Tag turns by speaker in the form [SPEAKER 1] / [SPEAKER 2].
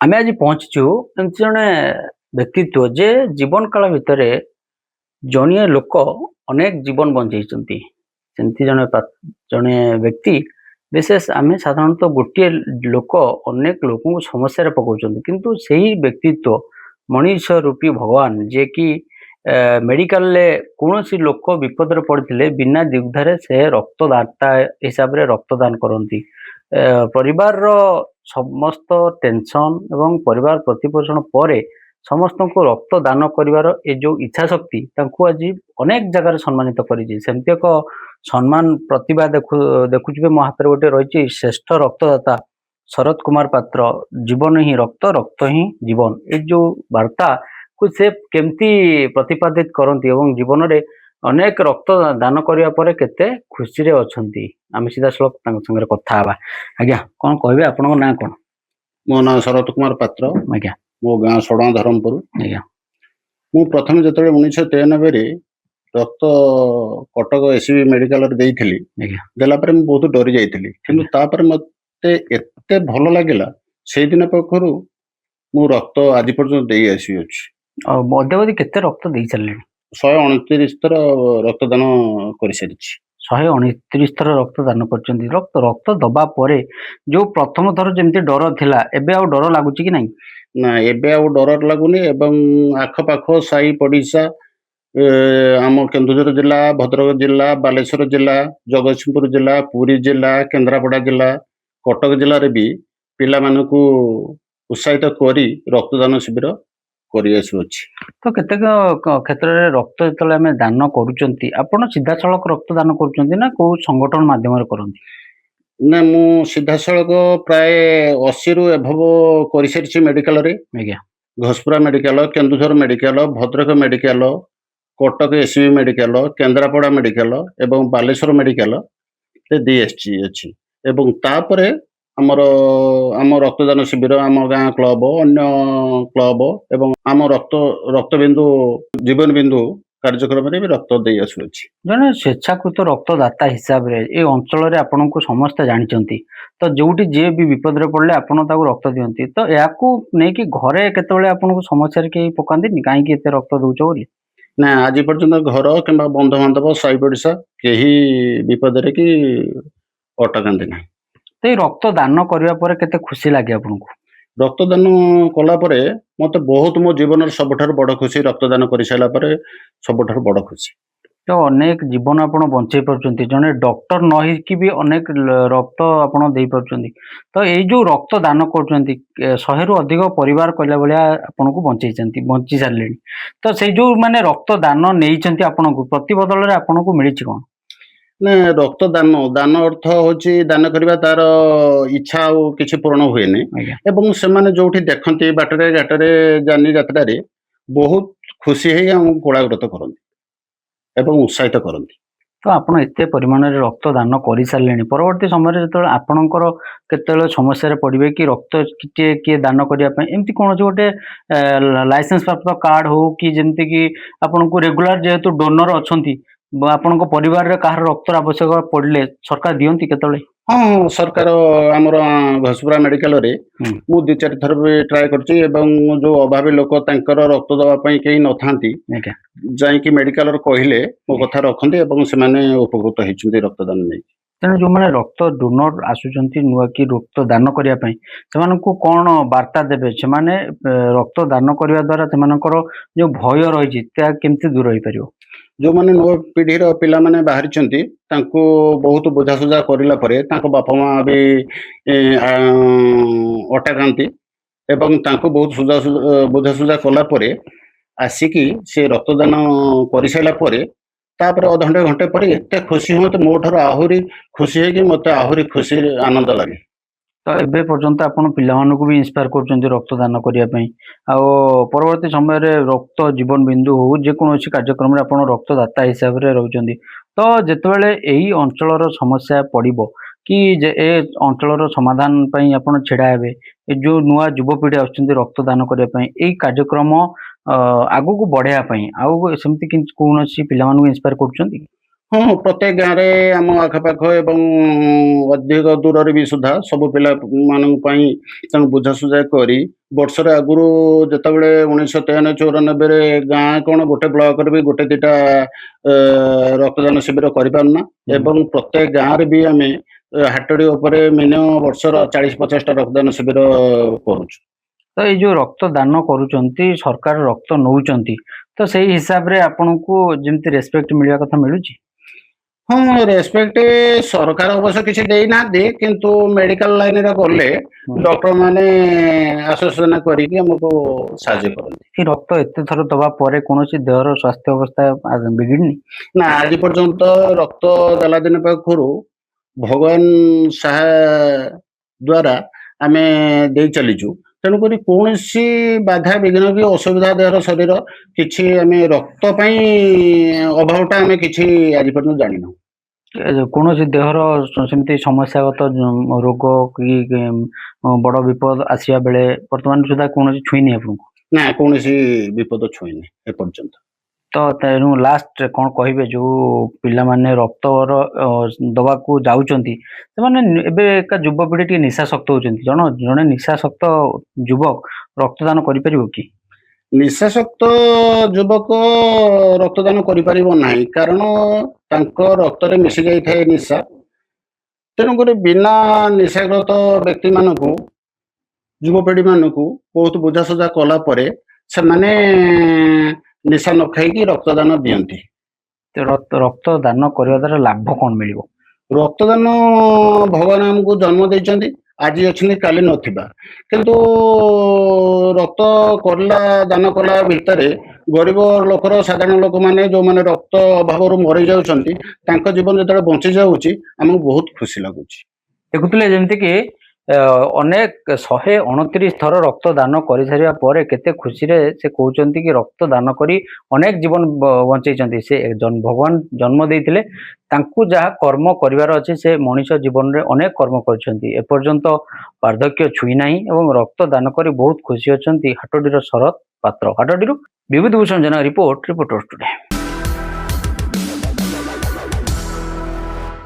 [SPEAKER 1] ଆମେ ଆଜି ପହଞ୍ଚିଛୁ ଏମିତି ଜଣେ ବ୍ୟକ୍ତିତ୍ୱ ଯେ ଜୀବନ କାଳ ଭିତରେ ଜଣିଏ ଲୋକ ଅନେକ ଜୀବନ ବଞ୍ଚେଇଛନ୍ତି। ସେମିତି ଜଣେ ବ୍ୟକ୍ତି ବିଶେଷ ଆମେ ସାଧାରଣତଃ ଗୋଟିଏ ଲୋକ ଅନେକ ଲୋକଙ୍କୁ ସମସ୍ୟାରେ ପକାଉଛନ୍ତି, କିନ୍ତୁ ସେହି ବ୍ୟକ୍ତିତ୍ୱ ମଣିଷ ରୂପୀ ଭଗବାନ ଯିଏକି ମେଡିକାଲରେ କୌଣସି ଲୋକ ବିପଦରେ ପଡ଼ିଥିଲେ ବିନା ଦ୍ୱିଧାରେ ସେ ରକ୍ତଦାତା ହିସାବରେ ରକ୍ତଦାନ କରନ୍ତି। ପରିବାରର ସମସ୍ତ ଟେନସନ୍ ଏବଂ ପରିବାର ପ୍ରତିପୋଷଣ ପରେ ସମସ୍ତଙ୍କୁ ରକ୍ତ ଦାନ କରିବାର ଏ ଯେଉଁ ଇଚ୍ଛା ଶକ୍ତି ତାଙ୍କୁ ଆଜି ଅନେକ ଜାଗାରେ ସମ୍ମାନିତ କରିଛି। ସେମିତି ଏକ ସମ୍ମାନ ପ୍ରତିଭା ଦେଖୁଥିବେ ମୋ ହାତରେ ଗୋଟେ ରହିଛି ଶ୍ରେଷ୍ଠ ରକ୍ତଦାତା ଶରତ କୁମାର ପାତ୍ର। ଜୀବନ ହିଁ ରକ୍ତ, ରକ୍ତ ହିଁ ଜୀବନ, ଏ ଯେଉଁ ବାର୍ତ୍ତା କୁ ସେ କେମିତି ପ୍ରତିପାଦିତ କରନ୍ତି ଏବଂ ଜୀବନରେ ଅନେକ ରକ୍ତ ଦାନ କରିବା ପରେ କେତେ ଖୁସିରେ ଅଛନ୍ତି। ଆମେ ସିଧାସଳଖ ତାଙ୍କ ସାଙ୍ଗରେ କଥା ହେବା। ଆଜ୍ଞା, କଣ କହିବେ? ଆପଣଙ୍କ ନାଁ କଣ?
[SPEAKER 2] ମୋ ନାଁ ଶରତ କୁମାର ପାତ୍ର।
[SPEAKER 1] ଆଜ୍ଞା
[SPEAKER 2] ମୋ ଗାଁ ସଡା ଧରମପୁର।
[SPEAKER 1] ଆଜ୍ଞା
[SPEAKER 2] ମୁଁ ପ୍ରଥମେ ଯେତେବେଳେ 1993ରେ ରକ୍ତ କଟକ ଏସବି ମେଡିକାଲରେ ଦେଇଥିଲି,
[SPEAKER 1] ଆଜ୍ଞା
[SPEAKER 2] ଦେଲା ପରେ ମୁଁ ବହୁତ ଡରି ଯାଇଥିଲି, କିନ୍ତୁ ତାପରେ ମତେ ଏତେ ଭଲ ଲାଗିଲା ସେଇଦିନ ପାଖରୁ ମୁଁ ରକ୍ତ ଆଜି ପର୍ଯ୍ୟନ୍ତ ଦେଇ ଆସିଅଛି।
[SPEAKER 1] ଆଉ ଅଦ୍ୟାବଧି କେତେ ରକ୍ତ ଦେଇ ସାରିଲେଣି?
[SPEAKER 2] 129 ଥର ରକ୍ତଦାନ କରିସାରିଛି।
[SPEAKER 1] 129 ଥର ରକ୍ତ ଦାନ କରିଛନ୍ତି। ରକ୍ତ ଦବା ପରେ ଯୋଉ ପ୍ରଥମ ଥର ଯେମିତି ଡର ଥିଲା, ଏବେ ଆଉ ଡର ଲାଗୁଛି କି ନାହିଁ?
[SPEAKER 2] ନା, ଏବେ ଆଉ ଡର ଲାଗୁନି ଏବଂ ଆଖପାଖ ସାହି ପଡିଶା ଆମ କେନ୍ଦୁଝର ଜିଲ୍ଲା, ଭଦ୍ରକ ଜିଲ୍ଲା, ବାଲେଶ୍ୱର ଜିଲ୍ଲା, ଜଗତସିଂହପୁର ଜିଲ୍ଲା, ପୁରୀ ଜିଲ୍ଲା, କେନ୍ଦ୍ରାପଡ଼ା ଜିଲ୍ଲା, କଟକ ଜିଲ୍ଲାରେ ବି ପିଲାମାନଙ୍କୁ ଉତ୍ସାହିତ କରି ରକ୍ତଦାନ ଶିବିର କରି ଆସୁଅଛି।
[SPEAKER 1] ତ କେତେକ କ୍ଷେତ୍ରରେ ରକ୍ତ ଯେତେବେଳେ ଆମେ ଦାନ କରୁଛନ୍ତି, ଆପଣ ସିଧାସଳଖ ରକ୍ତ ଦାନ କରୁଛନ୍ତି ନା କୋଉ ସଂଗଠନ ମାଧ୍ୟମରେ କରନ୍ତି?
[SPEAKER 2] ନା, ମୁଁ ସିଧାସଳଖ ପ୍ରାୟ 80ରୁ ଏଭବ କରିସାରିଛି ମେଡିକାଲରେ।
[SPEAKER 1] ଆଜ୍ଞା
[SPEAKER 2] Ghasipura medical, Keonjhar medical, Bhadrak medical, Cuttack SB medical, Kendrapara medical ଏବଂ ବାଲେଶ୍ୱର ମେଡିକାଲ ଦେଇ ଆସିଛି ଅଛି। ଏବଂ ତାପରେ ଆମର ଆମ ରକ୍ତଦାନ ଶିବିର ଆମ ଗାଁ କ୍ଲବ, ଅନ୍ୟ କ୍ଲବ ଏବଂ ଆମ ରକ୍ତବିନ୍ଦୁ ଜୀବନ ବିନ୍ଦୁ କାର୍ଯ୍ୟକ୍ରମରେ ବି ରକ୍ତ ଦେଇ ଆସୁଅଛି।
[SPEAKER 1] ଜଣେ ସ୍ୱେଚ୍ଛାକୃତ ରକ୍ତଦାତା ହିସାବରେ ଏ ଅଞ୍ଚଳରେ ଆପଣଙ୍କୁ ସମସ୍ତେ ଜାଣିଛନ୍ତି, ତ ଯୋଉଠି ଯିଏ ବି ବିପଦରେ ପଡ଼ିଲେ ଆପଣ ତାକୁ ରକ୍ତ ଦିଅନ୍ତି। ତ ଏହାକୁ ନେଇକି ଘରେ କେତେବେଳେ ଆପଣଙ୍କୁ ସମସ୍ୟାରେ କେହି ପକାନ୍ତିନି, କାହିଁକି ଏତେ ରକ୍ତ ଦଉଛ ବୋଲି?
[SPEAKER 2] ନା, ଆଜି ପର୍ଯ୍ୟନ୍ତ ଘର କିମ୍ବା ବନ୍ଧୁବାନ୍ଧବ ସାହି ପଡିଶା କେହି ବିପଦରେ କି ଅଟକାନ୍ତି ନାହିଁ।
[SPEAKER 1] ତ ଏଇ ରକ୍ତ ଦାନ କରିବା ପରେ କେତେ ଖୁସି ଲାଗେ ଆପଣଙ୍କୁ?
[SPEAKER 2] ରକ୍ତଦାନ କଲା ପରେ ମତେ ବହୁତ, ମୋ ଜୀବନର ସବୁଠାରୁ ବଡ ଖୁସି ରକ୍ତଦାନ କରିସାରିଲା ପରେ ସବୁଠାରୁ ବଡ ଖୁସି।
[SPEAKER 1] ତ ଅନେକ ଜୀବନ ଆପଣ ବଞ୍ଚେଇ ପାରୁଛନ୍ତି, ଜଣେ ଡକ୍ଟର ନ ହେଇକି ବି ଅନେକ ରକ୍ତ ଆପଣ ଦେଇପାରୁଛନ୍ତି। ତ ଏଇ ଯୋଉ ରକ୍ତ ଦାନ କରୁଛନ୍ତି, 100ରୁ ଅଧିକ ପରିବାର କହିଲା ଭଳିଆ ଆପଣଙ୍କୁ ବଞ୍ଚି ସାରିଲେଣି। ତ ସେଇ ଯୋଉ ମାନେ ରକ୍ତ ଦାନ ନେଇଛନ୍ତି ଆପଣଙ୍କୁ, ପ୍ରତିବଦଳରେ ଆପଣଙ୍କୁ ମିଳିଛି କଣ?
[SPEAKER 2] ନା, ଦାନ ଅର୍ଥ ହଉଛି ଦାନ କରିବା, ତାର ଇଚ୍ଛା ଆଉ କିଛି ପୂରଣ ହୁଏନି।
[SPEAKER 1] ଆଜ୍ଞା
[SPEAKER 2] ଏବଂ ସେମାନେ ଯୋଉଠି ଦେଖନ୍ତି ବାଟରେ ଘାଟରେ ଯାନି ଯାତ୍ରାରେ ବହୁତ ଖୁସି ହେଇ ଆମକୁ କୋଳାଗ୍ରତ କରନ୍ତି ଏବଂ ଉତ୍ସାହିତ କରନ୍ତି।
[SPEAKER 1] ତ ଆପଣ ଏତେ ପରିମାଣରେ ରକ୍ତ ଦାନ କରିସାରିଲେଣି, ପରବର୍ତ୍ତୀ ସମୟରେ ଯେତେବେଳେ ଆପଣଙ୍କର କେତେବେଳେ ସମସ୍ୟାରେ ପଡ଼ିବେ କି ରକ୍ତ କିଏ ଦାନ କରିବା ପାଇଁ, ଏମିତି କୌଣସି ଗୋଟେ ଲାଇସେନ୍ସ ପ୍ରାପ୍ତ କାର୍ଡ ହଉ କି ଯେମିତି କି ଆପଣଙ୍କୁ ରେଗୁଲାର ଯେହେତୁ ଡୋନର ଅଛନ୍ତି, ଆପଣଙ୍କ ପରିବାରରେ କାହାର ରକ୍ତର ଆବଶ୍ୟକ ପଡ଼ିଲେ ସରକାର ଦିଅନ୍ତି କେତେବେଳେ?
[SPEAKER 2] ହଁ, ସରକାର ଆମର ଘଷପୁରା ମେଡିକାଲରେ ମୁଁ 2-4 ଥର ବି ଟ୍ରାଏ କରିଛି ଏବଂ ଯୋଉ ଅଭାବୀ ଲୋକ ତାଙ୍କର ରକ୍ତ ଦେବା ପାଇଁ କେହି ନଥାନ୍ତି,
[SPEAKER 1] ଆଜ୍ଞା
[SPEAKER 2] ଯାଇକି ମେଡିକାଲରେ କହିଲେ ମୋ କଥା ରଖନ୍ତି ଏବଂ ସେମାନେ ଉପକୃତ ହେଇଛନ୍ତି ରକ୍ତଦାନ ନେଇକି।
[SPEAKER 1] ତେଣୁ ଯୋଉମାନେ ରକ୍ତ ଡୋନର ଆସୁଛନ୍ତି ନୂଆ କି ରକ୍ତ ଦାନ କରିବା ପାଇଁ, ସେମାନଙ୍କୁ କଣ ବାର୍ତ୍ତା ଦେବେ? ସେମାନେ ରକ୍ତ ଦାନ କରିବା ଦ୍ୱାରା ସେମାନଙ୍କର ଯୋଉ ଭୟ ରହିଛି ତାହା କେମିତି ଦୂର ହେଇପାରିବ?
[SPEAKER 2] ଯୋଉମାନେ ନୂଆ ପିଢିର ପିଲାମାନେ ବାହାରିଛନ୍ତି ତାଙ୍କୁ ବହୁତ ବୁଝାସୁଝା କରିଲା ପରେ ତାଙ୍କ ବାପା ମା ବି ଅଟକାନ୍ତି ଏବଂ ତାଙ୍କୁ ବହୁତ ବୁଝାସୁଝା କଲା ପରେ ଆସିକି ସେ ରକ୍ତଦାନ କରିସାରିଲା ପରେ ତାପରେ ଅଧଘଣ୍ଟେ ଘଣ୍ଟେ ପରେ ଏତେ ଖୁସି ହୁଅନ୍ତି, ମୋ ଠାରୁ ଆହୁରି ଖୁସି ହେଇକି ମତେ ଆହୁରି ଖୁସି ଆନନ୍ଦ ଲାଗେ।
[SPEAKER 1] ତ ଏବେ ପର୍ଯ୍ୟନ୍ତ ଆପଣ ପିଲାମାନଙ୍କୁ ବି ଇନ୍ସପାୟାର କରୁଛନ୍ତି ରକ୍ତ ଦାନ କରିବା ପାଇଁ, ଆଉ ପରବର୍ତ୍ତୀ ସମୟରେ ରକ୍ତ ଜୀବନ ବିନ୍ଦୁ ହଉ ଯେକୌଣସି କାର୍ଯ୍ୟକ୍ରମରେ ଆପଣ ରକ୍ତଦାତା ହିସାବରେ ରହୁଛନ୍ତି। ତ ଯେତେବେଳେ ଏଇ ଅଞ୍ଚଳର ସମସ୍ୟା ପଡ଼ିବ କି ଯେ ଏ ଅଞ୍ଚଳର ସମାଧାନ ପାଇଁ ଆପଣ ଛିଡ଼ା ହେବେ, ଏ ଯୋଉ ନୂଆ ଯୁବପିଢ଼ି ଆସୁଛନ୍ତି ରକ୍ତ ଦାନ କରିବା ପାଇଁ, ଏଇ କାର୍ଯ୍ୟକ୍ରମ ଆଗକୁ ବଢ଼େଇବା ପାଇଁ ଆଉ ସେମିତି କୌଣସି ପିଲାମାନଙ୍କୁ ଇନ୍ସପାୟାର କରୁଛନ୍ତି?
[SPEAKER 2] ହଁ, ପ୍ରତ୍ୟେକ ଗାଁରେ ଆମ ଆଖପାଖ ଏବଂ ଅଧିକ ଦୂରରେ ବି ସୁଦ୍ଧା ସବୁ ପିଲାମାନଙ୍କ ପାଇଁ ତାଙ୍କୁ ବୁଝାସୁଝା କରି ବର୍ଷରେ ଆଗରୁ ଯେତେବେଳେ 1993-94 ରେ ଗାଁ କଣ ଗୋଟେ ବ୍ଲକରେ ବି ଗୋଟେ ଦିଟା ରକ୍ତଦାନ ଶିବିର କରିପାରୁନା
[SPEAKER 1] ହୁଁ।
[SPEAKER 2] ଏବଂ ପ୍ରତ୍ୟେକ ଗାଁରେ ବି ଆମେ ହାଟଡି ଉପରେ ମିନିମମ୍ ବର୍ଷର 40-50ଟା ରକ୍ତଦାନ ଶିବିର କରୁଛୁ।
[SPEAKER 1] ତ ଏଇ ଯୋଉ ରକ୍ତ ଦାନ କରୁଛନ୍ତି, ସରକାର ରକ୍ତ ନଉଛନ୍ତି, ତ ସେଇ ହିସାବରେ ଆପଣଙ୍କୁ ଯେମିତି ରେସ୍ପେକ୍ଟ ମିଳିବା କଥା ମିଳୁଛି?
[SPEAKER 2] ହଁ, ରେସ୍ପେକ୍ଟ ସରକାର ଅବଶ୍ୟ କିଛି ଦେଇନାହାନ୍ତି, କିନ୍ତୁ ମେଡିକାଲ ଲାଇନରେ ଗଲେ
[SPEAKER 1] ହୁଁ।
[SPEAKER 2] ଡକ୍ଟର ମାନେ ଆଶ୍ୱାସନା କରିକି ଆମକୁ ସାହାଯ୍ୟ କରନ୍ତି।
[SPEAKER 1] କି ରକ୍ତ ଏତେ ଥର ଦବା ପରେ କୌଣସି ଦେହର ସ୍ୱାସ୍ଥ୍ୟ ଅବସ୍ଥା ବିଗିଡିନି?
[SPEAKER 2] ନା, ଆଜି ପର୍ଯ୍ୟନ୍ତ ରକ୍ତ ଦେଲା ଦିନ ପାଖରୁ ଭଗବାନ ସାହା ଦ୍ୱାରା ଆମେ ଦେଇ ଚାଲିଛୁ। ତେଣୁକରି କୌଣସି ବାଧା ବିଘ୍ନ କି ଅସୁବିଧା ଦେହର ଶରୀର କିଛି ଆମେ ରକ୍ତ ପାଇଁ ଅଭାବଟା ଆମେ କିଛି ଆଜି ପର୍ଯ୍ୟନ୍ତ ଜାଣିନାହୁଁ।
[SPEAKER 1] କୌଣସି ଦେହର ସେମିତି ସମସ୍ୟାଗତ ରୋଗ କି ବଡ ବିପଦ ଆସିବା ବେଳେ ବର୍ତ୍ତମାନ ସୁଦ୍ଧା କୌଣସି ଛୁଇଁନି ଆପଣଙ୍କୁ?
[SPEAKER 2] ନା, କୌଣସି ବିପଦ ଛୁଇଁନି ଏପର୍ଯ୍ୟନ୍ତ।
[SPEAKER 1] ତ ତେଣୁ ଲାଷ୍ଟ କଣ କହିବେ ଯୋଉ ପିଲାମାନେ ରକ୍ତର ଦବାକୁ ଯାଉଛନ୍ତି, ସେମାନେ ଏବେକା ଯୁବପିଢି ଟିକେ ନିଶାସକ୍ତ ହଉଛନ୍ତି, ଜଣେ ନିଶାସକ୍ତ ଯୁବକ ରକ୍ତଦାନ କରିପାରିବ କି?
[SPEAKER 2] ନିଶାସକ୍ତ ଯୁବକ ରକ୍ତଦାନ କରିପାରିବ ନାହିଁ, କାରଣ ତାଙ୍କ ରକ୍ତରେ ମିଶି ଯାଇଥାଏ ନିଶା। ତେଣୁକରି ବିନା ନିଶାଗ୍ରତ ବ୍ୟକ୍ତିମାନଙ୍କୁ, ଯୁବପିଢିମାନଙ୍କୁ ବହୁତ ବୁଝାସୁଝା କଲା ପରେ ସେମାନେ ନିଶା ନ ଖାଇକି ରକ୍ତଦାନ ଦିଅନ୍ତି।
[SPEAKER 1] ରକ୍ତ ଦାନ କରିବା ଦ୍ୱାରା ଲାଭ କଣ ମିଳିବ?
[SPEAKER 2] ରକ୍ତଦାନ ଭଗବାନ ଆମକୁ ଜନ୍ମ ଦେଇଛନ୍ତି, ଆଜି ଅଛନ୍ତି କାଲି ନଥିବା। କିନ୍ତୁ ରକ୍ତ ଦାନ କଲା ଭିତରେ ଗରିବ ଲୋକର ସାଧାରଣ ଲୋକମାନେ ଯୋଉମାନେ ରକ୍ତ ଅଭାବରୁ ମରି ଯାଉଛନ୍ତି, ତାଙ୍କ ଜୀବନ ଯେତେବେଳେ ବଞ୍ଚି ଯାଉଛି ଆମକୁ ବହୁତ ଖୁସି ଲାଗୁଛି।
[SPEAKER 1] ଦେଖୁଥିଲେ ଯେମିତି କି ଅନେକ 129 ଥର ରକ୍ତ ଦାନ କରିସାରିବା ପରେ କେତେ ଖୁସିରେ ସେ କହୁଛନ୍ତି କି ରକ୍ତ ଦାନ କରି ଅନେକ ଜୀବନ ବଞ୍ଚେଇଛନ୍ତି। ସେ ଭଗବାନ ଜନ୍ମ ଦେଇଥିଲେ, ତାଙ୍କୁ ଯାହା କର୍ମ କରିବାର ଅଛି ସେ ମଣିଷ ଜୀବନରେ ଅନେକ କର୍ମ କରିଛନ୍ତି, ଏପର୍ଯ୍ୟନ୍ତ ବାର୍ଦ୍ଧକ୍ୟ ଛୁଇଁ ନାହିଁ ଏବଂ ରକ୍ତ ଦାନ କରି ବହୁତ ଖୁସି ଅଛନ୍ତି। ହାଟଡିର ଶରତ ପାତ୍ର। ହାଟଡିରୁ Bibhuti Bhushan Jena report, reporters today.